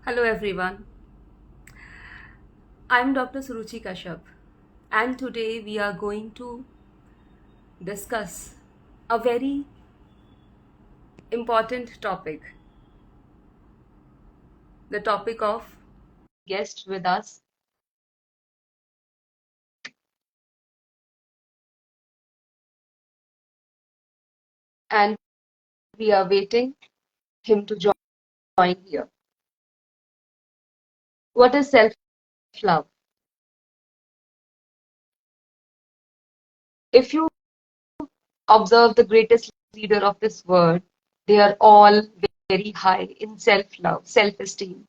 Hello everyone, I'm Dr. Suruchi Kashyap, and today we are going to discuss a very important topic, the topic of guest with us, and we are waiting him to join here. What is self-love? If you observe the greatest leader of this world, they are all very high in self-love, self-esteem.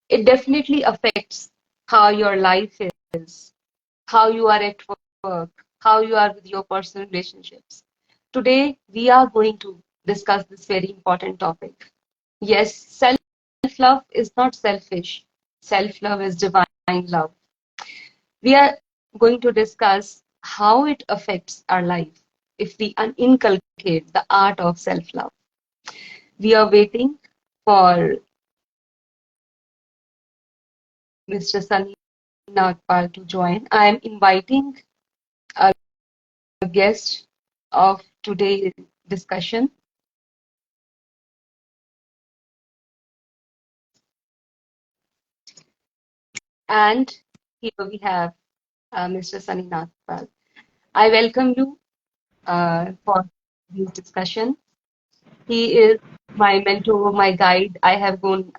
It definitely affects how your life is, how you are at work, how you are with your personal relationships. Today, we are going to discuss this very important topic. Yes, self love is not selfish, self love is divine love. We are going to discuss how it affects our life if we inculcate the art of self love. We are waiting for Mr. Sunny Nagpal to join. I am inviting our guest of today's discussion. And here we have Mr. Sunny Nagpal. I welcome you for this discussion. He is my mentor, my guide. I have gone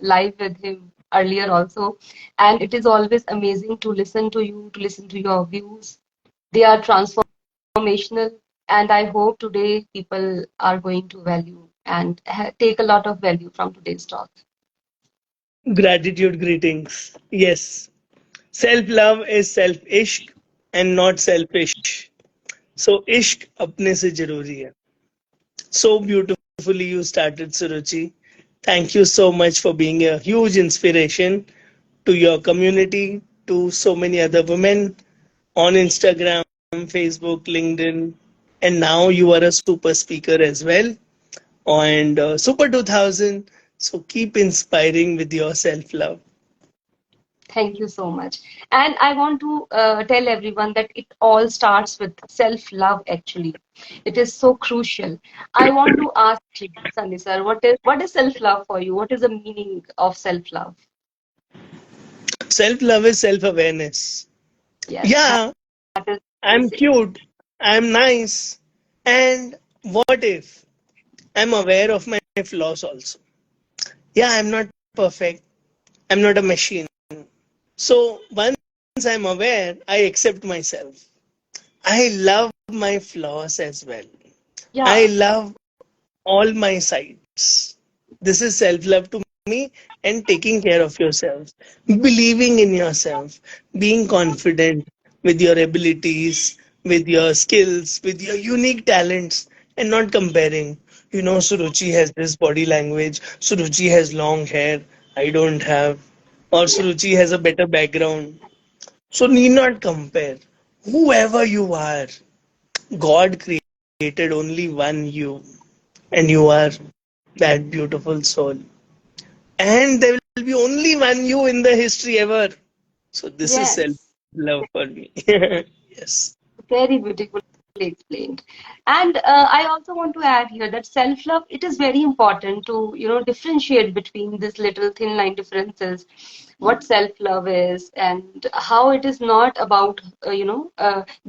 live with him earlier also. And it is always amazing to listen to you, to listen to your views. They are transformational. And I hope today people are going to value and take a lot of value from today's talk. Gratitude greetings. Yes, self love is self ishq and not selfish. So ishq अपने से जरूरी है. So beautifully you started, Suruchi. Thank you so much for being a huge inspiration to your community, to so many other women on Instagram, Facebook, LinkedIn, and now you are a super speaker as well and Super 2000. So keep inspiring with your self love. Thank you so much. And I want to tell everyone that it all starts with self-love, actually. It is so crucial. I want to ask you, Sunny sir, what is self-love for you? What is the meaning of self-love? Self love is self awareness. Yes, Yeah, that is I'm basic. cute, I'm nice. And what if I'm aware of my flaws also? Yeah, I'm not perfect, I'm not a machine. So once I'm aware, I accept myself. I love my flaws as well. I Yeah, love all my sides. This is self love to me and taking care of yourself, believing in yourself, being confident with your abilities, with your skills, with your unique talents, and not comparing. You know, Suruchi has this body language, Suruchi has long hair, I don't have, or yeah, Suruchi has a better background. So, need not compare. Whoever you are, God created only one you, and you are that beautiful soul. And there will be only one you in the history ever. So this is self yes. love for me. Yes. Very beautifully explained. And I also want to add here that self-love, it is very important to, differentiate between these little thin line differences, what self-love is and how it is not about,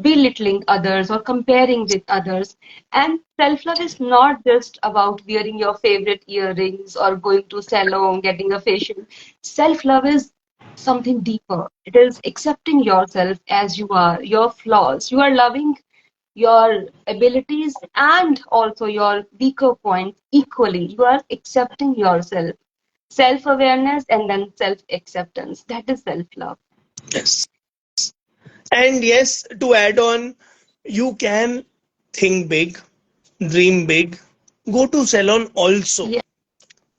belittling others or comparing with others. And self-love is not just about wearing your favorite earrings or going to salon, getting a facial. Self-love is something deeper. It is accepting yourself as you are, your flaws. You are loving your abilities and also your weaker points equally. You are accepting yourself. Self awareness and then self acceptance. That is self love. Yes. And yes, to add on, you can think big, dream big, go to salon also. Yes,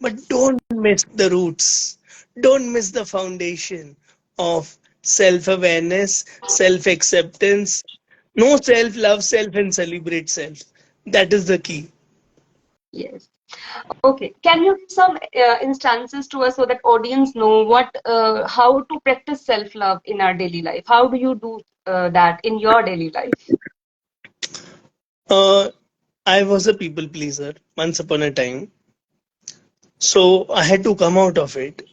But don't miss the roots. Don't miss the foundation of self awareness, self acceptance. No self love self and celebrate self. That is the key. yes. Okay, can you give some instances to us so that audience know how to practice self-love in our daily life? How do you do that in your daily life? Uh, I was a people pleaser once upon a time, so I had to come out of it.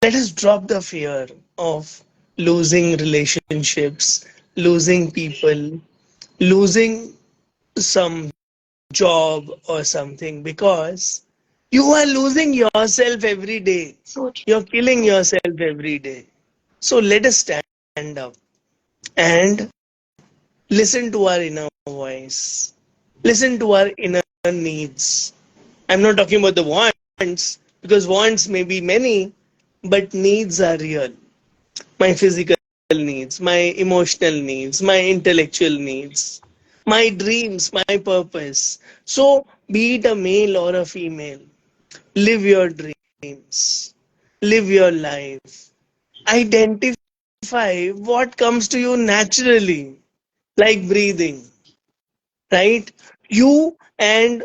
Let us drop the fear of losing relationships, losing people, losing some job or something, because you are losing yourself every day. So You're killing yourself every day. So let us stand up and listen to our inner voice. Listen to our inner needs. I'm not talking about the wants, because wants may be many, but needs are real. My physical needs, my emotional needs, my intellectual needs, my dreams, my purpose. So, be it a male or a female, live your dreams, live your life, identify what comes to you naturally, like breathing, right? You and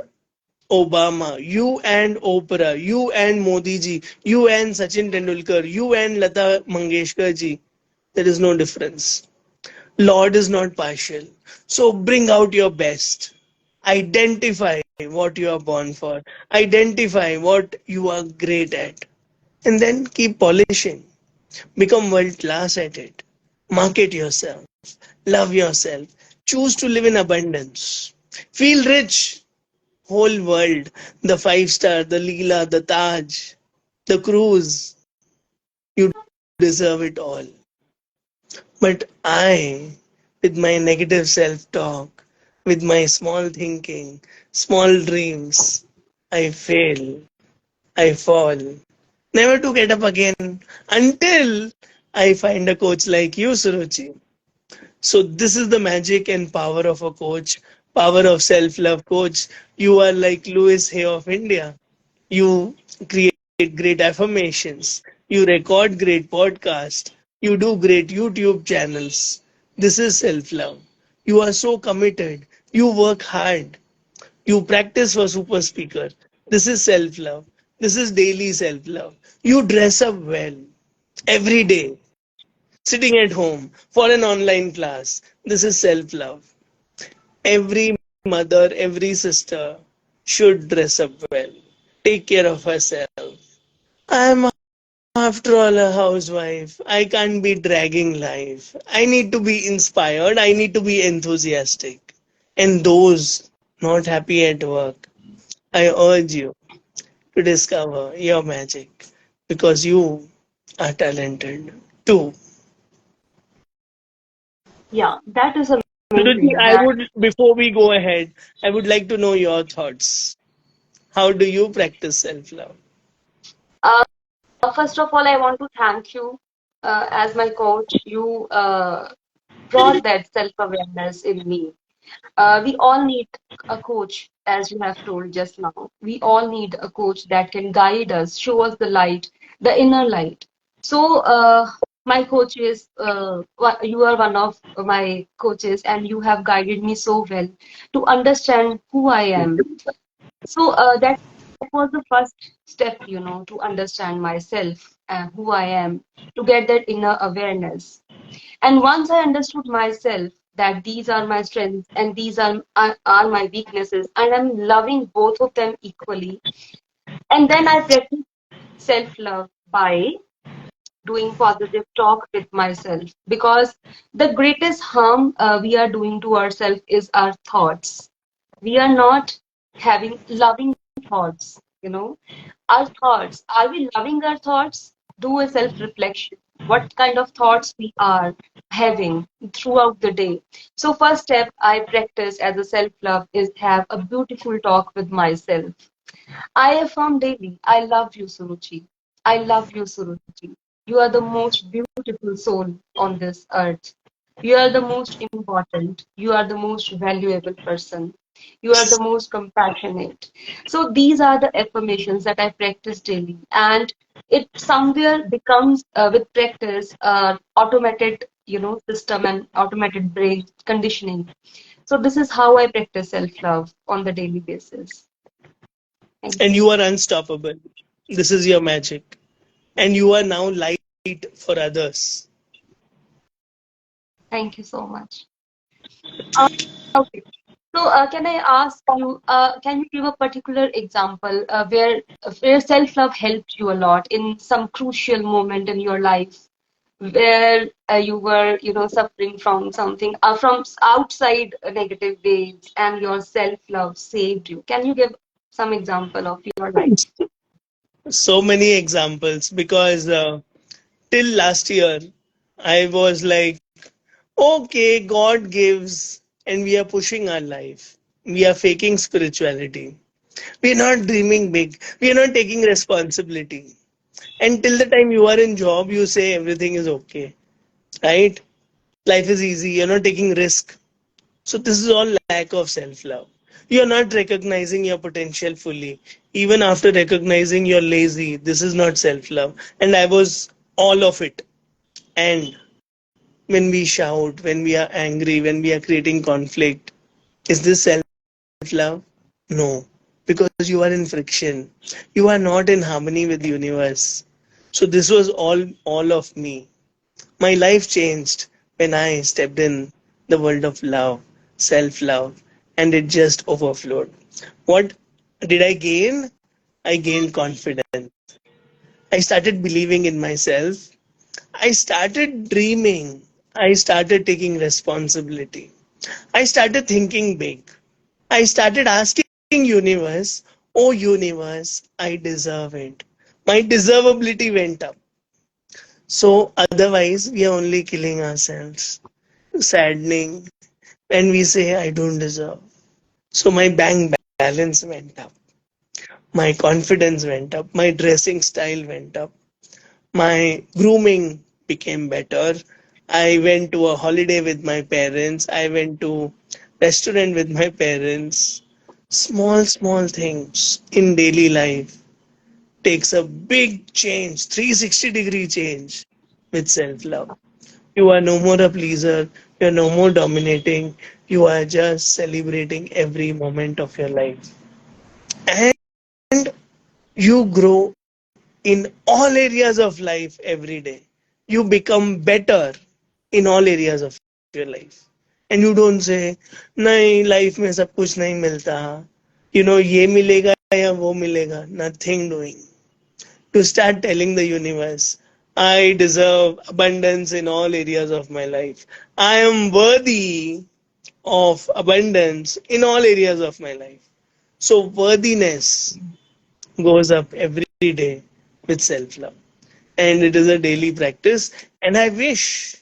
Obama, you and Oprah, you and Modi ji, you and Sachin Tendulkar, you and Lata Mangeshkar ji, there is no difference. Lord is not partial. So bring out your best. Identify what you are born for. Identify what you are great at. And then keep polishing. Become world class at it. Market yourself. Love yourself. Choose to live in abundance. Feel rich. Whole world. The five-star, the Leela, the Taj, the cruise. You deserve it all. But I, with my negative self talk, with my small thinking, small dreams, I fail, I fall, never to get up again until I find a coach like you, Suruchi. So, this is the magic and power of a coach, power of self love coach. You are like Louis Hay of India. You create great affirmations. You record great podcasts. You do great YouTube channels. This is self love. You are so committed. You work hard. You practice for super speaker. This is self love. This is daily self love. You dress up well every day, sitting at home for an online class. This is self love. Every mother, every sister should dress up well, take care of herself. I'm after all a housewife. I can't be dragging life. I need to be inspired. I need to be enthusiastic. And those not happy at work, I urge you to discover your magic, because you are talented too. yeah, that is Suruchi, amazing. I would, before we go ahead, I would like to know your thoughts. How do you practice self love? Uh, First of all, I want to thank you as my coach. You brought that self-awareness in me. We all need a coach, as you have told just now. We all need a coach that can guide us, show us the light, the inner light. So, my coach is, you are one of my coaches, and you have guided me so well to understand who I am. So, that was the first step, to understand myself and who I am, to get that inner awareness. And once I understood myself that these are my strengths and these are my weaknesses, and I'm loving both of them equally, and then I practice self love by doing positive talk with myself, because the greatest harm we are doing to ourselves is our thoughts. We are not having loving thoughts, our thoughts. Are we loving our thoughts? Do a self reflection. What kind of thoughts we are having throughout the day. So, first step I practice as a self love is have a beautiful talk with myself. I affirm daily, I love you, Suruchi. I love you, Suruchi. You are the most beautiful soul on this earth. You are the most important. You are the most valuable person. You are the most compassionate. So these are the affirmations that I practice daily. And it somewhere becomes, with practice, automated, system and automated brain conditioning. So this is how I practice self-love on the daily basis. Thank and you. you are unstoppable. This is your magic. And you are now light for others. Thank you so much. Okay. So, can I ask you, can you give a particular example where self-love helped you a lot in some crucial moment in your life, where you were, suffering from something, from outside negative waves, and your self-love saved you? Can you give some example of your life? So many examples because till last year, I was like, okay, God gives, and we are pushing our life. We are faking spirituality. We are not dreaming big. We are not taking responsibility. And till the time you are in job, you say everything is okay, right? Life is easy. You're not taking risk. So this is all lack of self-love. You're not recognizing your potential fully. Even after recognizing you're lazy, this is not self-love. And I was all of it. And when we shout, when we are angry, when we are creating conflict, is this self-love? No. Because you are in friction. You are not in harmony with the universe. So this was all of me. My life changed when I stepped in the world of love, self love, and it just overflowed. What did I gain? I gained confidence. I started believing in myself. I started dreaming. I started taking responsibility. I started thinking big. I started asking universe, oh universe, I deserve it. My deservability went up. So otherwise, we are only killing ourselves. Saddening when we say, I don't deserve. So my bank balance went up. My confidence went up. My dressing style went up. My grooming became better. I went to a holiday with my parents. I went to restaurant with my parents. Small things in daily life takes a big change, 360-degree change with self-love. You are no more a pleaser. You are no more dominating. You are just celebrating every moment of your life. And you grow in all areas of life every day. You become better in all areas of your life. And you don't say, नहीं life में सब कुछ नहीं मिलता ये मिलेगा या वो मिलेगा nothing doing. To start telling the universe, I deserve abundance in all areas of my life. I am worthy of abundance in all areas of my life. So, worthiness goes up every day with self love. And it is a daily practice. And I wish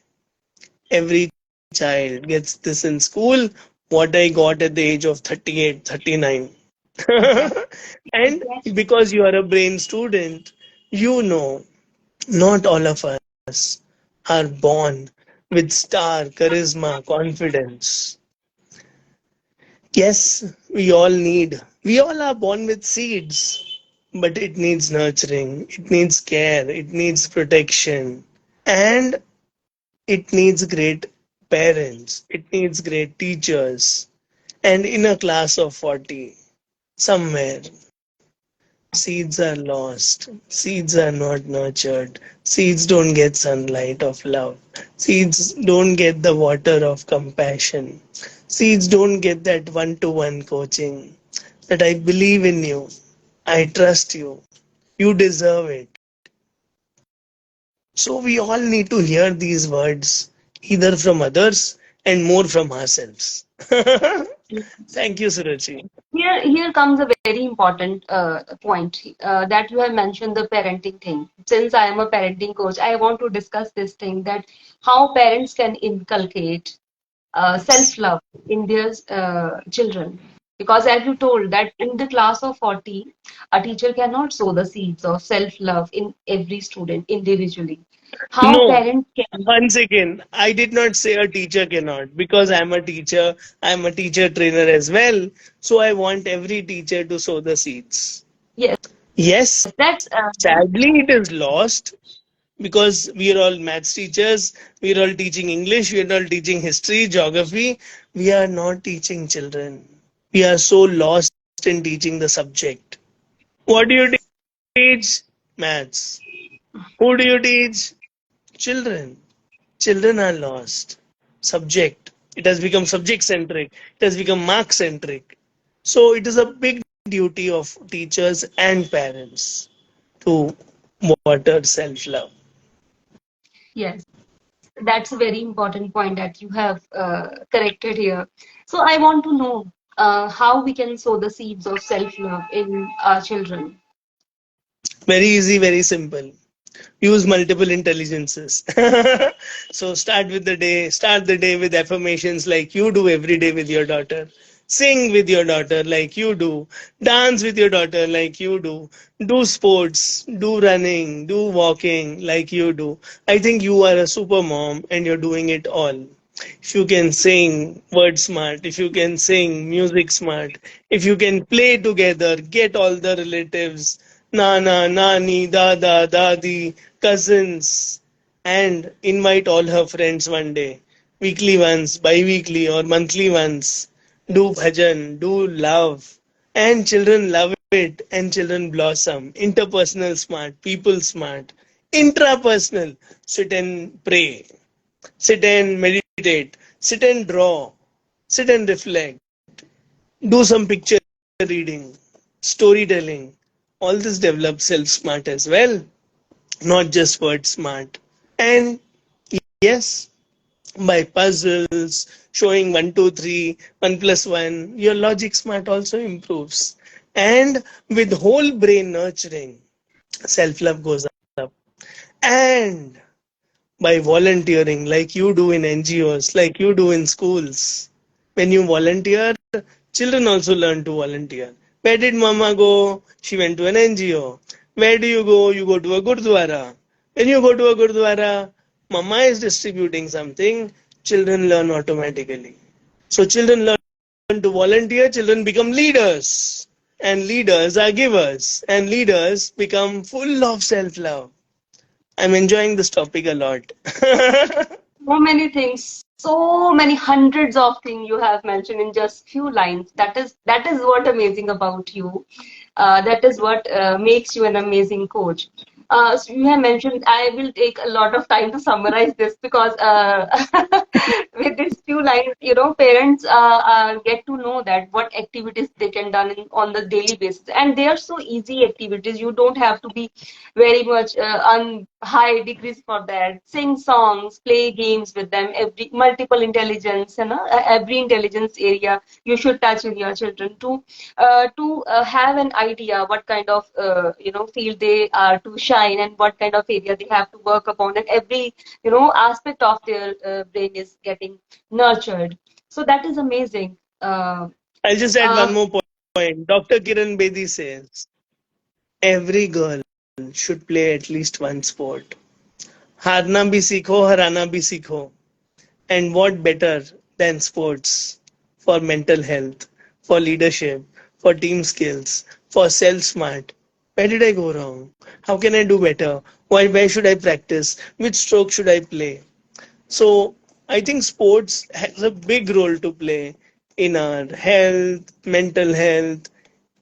every child gets this in school, what I got at the age of 38, 39. Exactly. And Exactly. because you are a brain student, you know not all of us are born with star, charisma, confidence. Yes, we all are born with seeds, but it needs nurturing, it needs care, it needs protection, and it needs great parents, it needs great teachers. And in a class of 40, somewhere seeds are lost. Seeds are not nurtured. Seeds don't get sunlight of love. Seeds don't get the water of compassion. Seeds don't get that one to one coaching. That I believe in you. I trust you. You deserve it. So we all need to hear these words either from others and more from ourselves. Thank you, Suruchi. Here comes a very important point that you have mentioned the parenting thing. Since I am a parenting coach, I want to discuss this thing that how parents can inculcate self-love in their children. Because as you told that in the class of 40, a teacher cannot sow the seeds of self-love in every student individually. How No, parents can, once again, I did not say a teacher cannot because I'm a teacher trainer as well. So I want every teacher to sow the seeds. yes, Yes, that's sadly it is lost because we are all maths teachers, we are all teaching English, we are all teaching history, geography. We are not teaching children. We are so lost in teaching the subject. What do you teach? Maths. Who do you teach? Children. Children are lost. Subject. It has become subject centric. It has become mark centric. So it is a big duty of teachers and parents to water self love. Yes, that's a very important point that you have corrected here. So I want to know how we can sow the seeds of self-love in our children. Very easy, very simple. Use multiple intelligences. So start the day with affirmations like you do every day with your daughter. Sing with your daughter like you do. Dance with your daughter like you do. Do sports, do running, do walking like you do. I think you are a super mom and you're doing it all. If you can sing word smart, if you can sing music smart, if you can play together, get all the relatives, nana, nani, dada, dadi, cousins, and invite all her friends one day, weekly once, bi-weekly or monthly once. Do bhajan, do love, and children love it, and children blossom. Interpersonal smart, people smart, intrapersonal, sit and pray, sit and meditate, sit and draw, sit and reflect, do some picture reading, storytelling. All this develops self smart as well, not just word smart. And yes, by puzzles, showing 1, 2, 3, 1 plus 1, your logic smart also improves. And with whole brain nurturing, self love goes up. And by volunteering like you do in NGOs, like you do in schools. When you volunteer, children also learn to volunteer. Where did mama go? She went to an NGO. Where do you go? You go to a gurdwara. When you go to a gurdwara, mama is distributing something, children learn automatically. So children learn to volunteer, children become leaders. And leaders are givers. And leaders become full of self love. I'm enjoying this topic a lot. So many things, so many hundreds of things you have mentioned in just few lines. That is what amazing about you. That is what makes you an amazing coach. So you have mentioned, I will take a lot of time to summarize this because with these few lines, parents get to know that what activities they can done on the daily basis, and they are so easy activities. You don't have to be very much on high degrees for that. Sing songs, play games with them. Every multiple intelligence, every intelligence area you should touch with your children to have an idea what kind of field they are to shine and what kind of area they have to work upon, and every aspect of their brain is getting nurtured. So that is amazing. I'll just add one Uh, more point. Dr. Kiran Bedi says every girl should play at least one sport. हारना भी सीखो, हराना भी सीखो. And what better than sports for mental health, for leadership, for team skills, for self smart? Where did I go wrong? How can I do better? Where should I practice? Which stroke should I play? So I think sports has a big role to play in our health, mental health,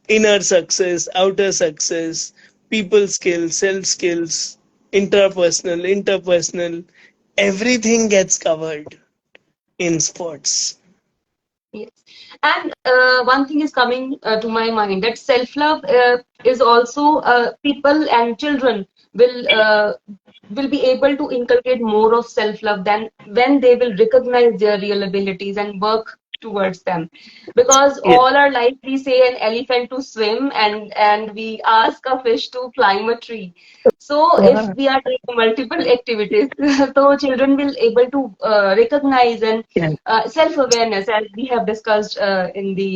inner success, outer success, people skills, self skills, interpersonal, everything gets covered in sports. Yes. And one thing is coming to my mind that self-love is also people and children will be able to inculcate more of self-love than when they will recognize their real abilities and work towards them. Because Yes. all our life we say an elephant to swim and we ask a fish to climb a tree. So if Yeah. we are doing multiple activities, so children will able to recognize and Yeah. self-awareness, as we have discussed in the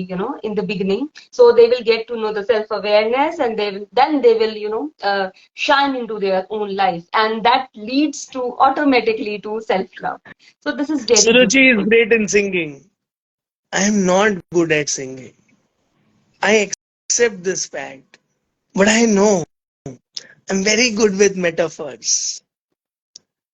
in the beginning. So they will get to know the self-awareness, and they will shine into their own life, and that leads to automatically to self-love. So this is very Suruchi is beautiful. great in singing. I am not good at singing. I accept this fact. But I know I'm very good with metaphors.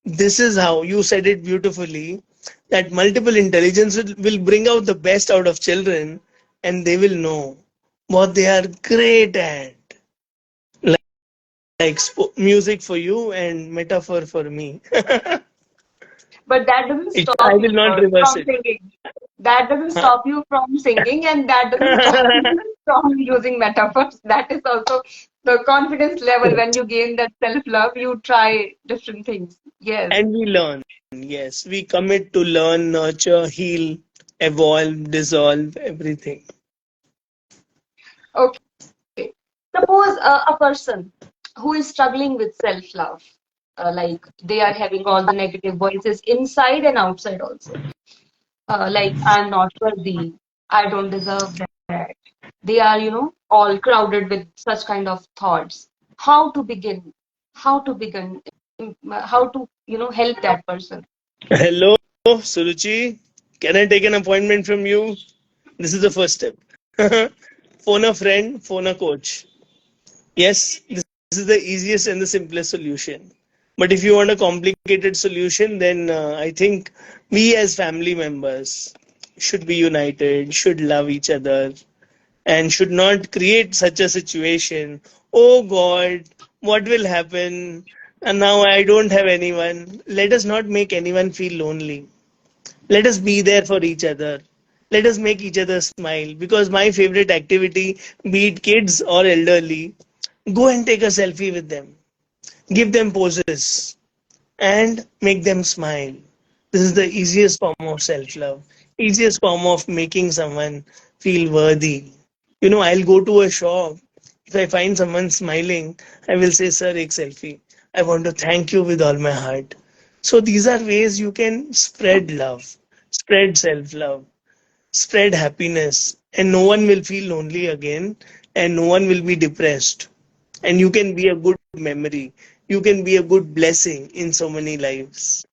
This is how you said it beautifully, that multiple intelligence will bring out the best out of children and they will know what they are great at. like music for you and metaphor for me. But that doesn't I stop you will not reverse from it. singing. That doesn't Huh? stop you from singing, and that doesn't stop you from using metaphors. That is also the confidence level. When you gain that self-love, you try different things. Yes. And we learn. Yes, we commit to learn, nurture, heal, evolve, dissolve, everything. Okay. Suppose a person who is struggling with self-love, like they are having all the negative voices inside and outside also. Like I'm not worthy, I don't deserve that. They are, all crowded with such kind of thoughts. How to begin? How to begin? How to, help that person? Hello, Suruchi. Can I take an appointment from you? This is the first step. Phone a friend, phone a coach. Yes, this is the easiest and the simplest solution. But if you want a complicated solution, then I think we as family members should be united, should love each other, and should not create such a situation. Oh God, what will happen? And now I don't have anyone. Let us not make anyone feel lonely. Let us be there for each other. Let us make each other smile. Because my favorite activity, be it kids or elderly, go and take a selfie with them. Give them poses and make them smile. This is the easiest form of self love, easiest form of making someone feel worthy. I'll go to a shop. If I find someone smiling, I will say, Sir, ek selfie. I want to thank you with all my heart. So, these are ways you can spread love, spread self love, spread happiness, and no one will feel lonely again, and no one will be depressed. And you can be a good memory, you can be a good blessing in so many lives.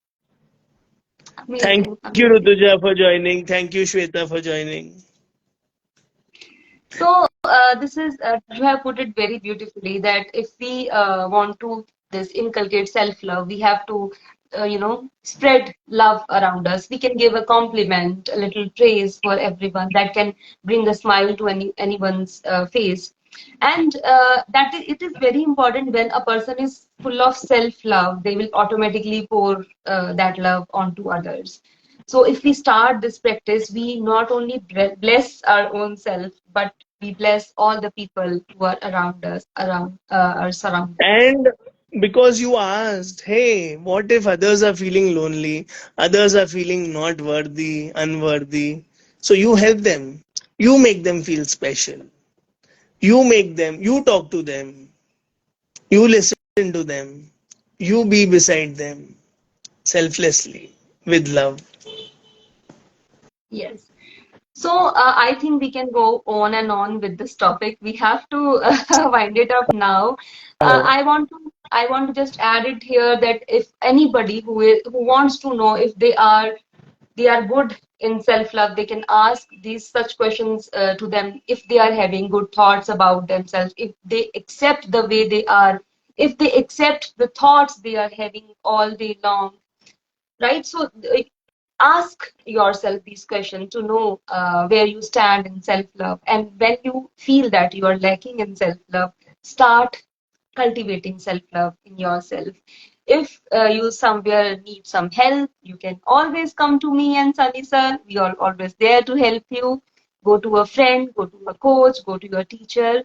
Thank Amazing, you, amazing. Rutuja, for joining. Thank you, Shweta, for joining. So this is you have put it very beautifully that if we want to this inculcate self-love, we have to spread love around us. We can give a compliment, a little praise for everyone that can bring a smile to anyone's face. And it is very important when a person is full of self-love, they will automatically pour that love onto others. So if we start this practice, we not only bless our own self, but we bless all the people who are around us, around our surroundings. And because you asked, hey, what if others are feeling lonely? Others are feeling not worthy, unworthy. So you help them. You make them feel special. You talk to them. You listen to them. You be beside them selflessly with love. Yes. So I think we can go on and on with this topic. We have to wind it up now. I want to just add it here that if anybody who wants to know if they are good in self-love, they can ask these such questions to them if they are having good thoughts about themselves, if they accept the way they are, if they accept the thoughts they are having all day long, right? So ask yourself these questions to know where you stand in self-love. And when you feel that you are lacking in self-love, start cultivating self-love in yourself. If you somewhere need some help, you can always come to me and Sunny sir. We are always there to help you. Go to a friend, go to a coach, go to your teacher.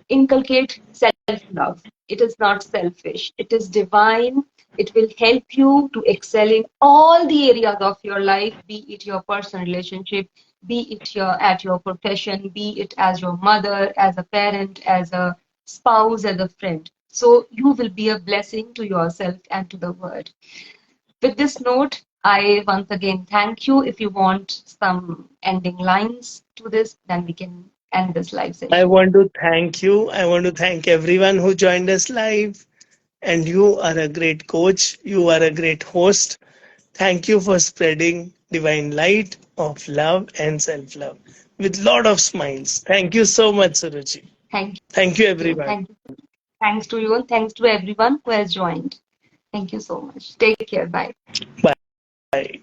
Inculcate self-love. It is not selfish. It is divine. It will help you to excel in all the areas of your life, be it your personal relationship, be it at your profession, be it as your mother, as a parent, as a spouse, as a friend. So you will be a blessing to yourself and to the world. With this note, I once again thank you. If you want some ending lines to this, then we can end this live I session. want to thank you. I want to thank everyone who joined us live. And you are a great coach. You are a great host. Thank you for spreading divine light of love and self love with lot of smiles. Thank you so much, Suruchi. Thank Thank you, you. everyone. Thank you. Thanks to you and thanks to everyone who has joined. Thank you so much. Take care. Bye. Bye.